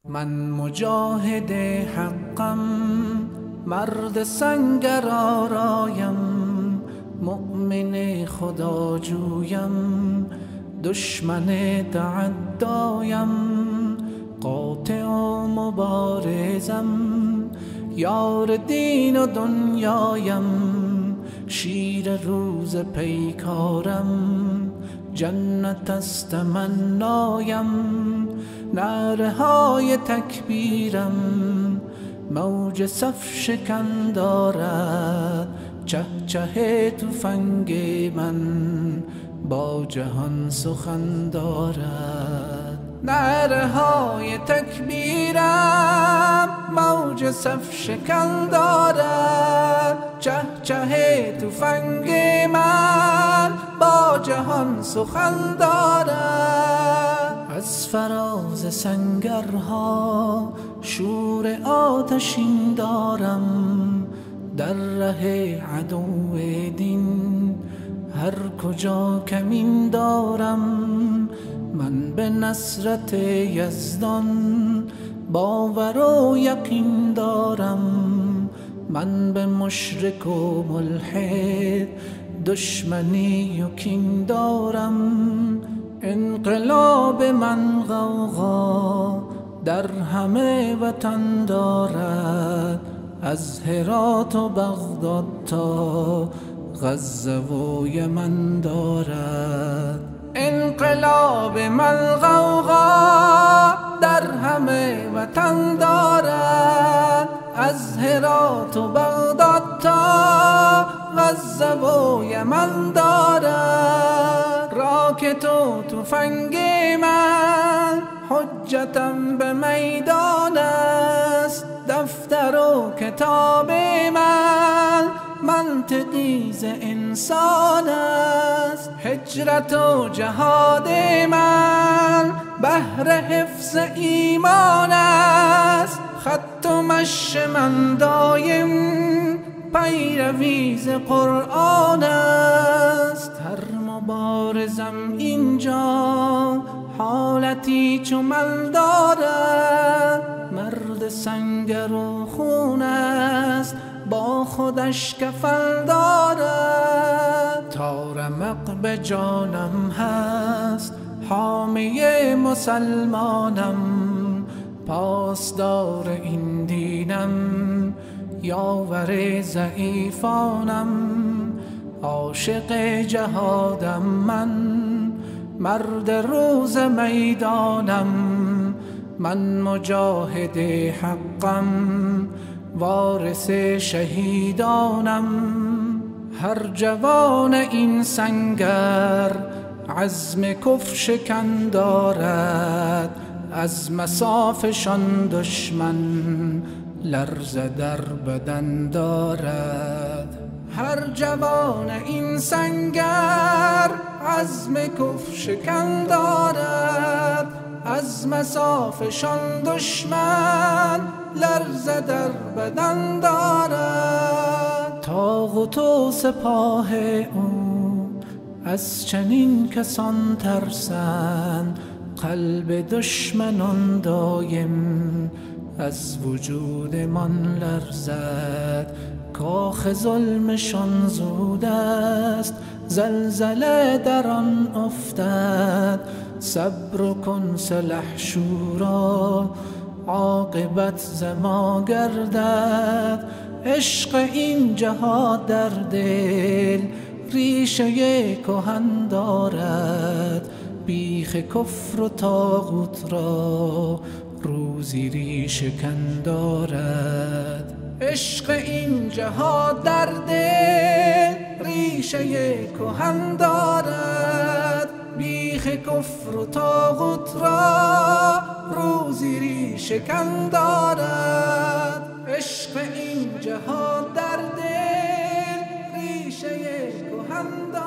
من مجاهد حقم، مرد سنگر آرایم، مؤمن خدا جویم، دشمن تعدایم، قاطع و مبارزم، یار دین و دنیایم، شیر روز پیکارم، جنت است تمنایم، نعره های تکبیرم موج صف شکن دارد، چه چه تفنگ من با جهان سخن دارد. نعره های تکبیرم موج صف شکن دارد، چه چه تفنگ من با جهان سخن دارد. از فراز سنگرها شور آتشین دارم، در ره عدو دین هر کجا کمین دارم. من به نصرت یزدان باور و یقین دارم، من به مشرک و ملحد دشمنی و کین دارم. انقلاب من غوغا در همه وطن دارد، از هرات و بغداد تا غزه و یمن دارد. انقلاب من غوغا در همه وطن دارد، از هرات و بغداد تا غزه و یمن دارد. راکت و تفنگ من حجتم به میدان است، دفتر و کتاب من منطقی ز انسان است. هجرت و جهاد من بهر حفظ ایمان است، خط و مشی من دایم پیروی ز قرآن است. هر مبارزم اینجا حالتی چو من دارد، مرد سنگر و خون است با خودش کفن دارد. تا رمق به جانم هست حامی مسلمانم، پاسدار این دینم یاور ضعیفانم. عاشق جهادم من، مرد روز میدانم، من مجاهد حقم، وارث شهیدانم. هر جوان این سنگر عزم کفر شکن دارد، از مصافشان دشمن لرزه در بدن دارد. هر جوان این سنگر عزم کفر شکن دارد، از مصافشان دشمن لرزه در بدن دارد. طاغوت و سپاه او از چنین کسان ترسند، قلب دشمنان دایم از وجود من لرزد. کاخ ظلمشان زود است، زلزله در آن افتد. صبر کن سلح شورا عاقبت ز ما گردد. عشق این جهاد در دل ریشه کهن دارد، بیخ کفر و طاغوت را روزی ریشه کن دارد. عشق این جهاد در دل ریشه کهن دارد، بیخ کفر و طاغوت را روزی ریشه کن دارد. عشق این جهاد در دل ریشه کهن دارد.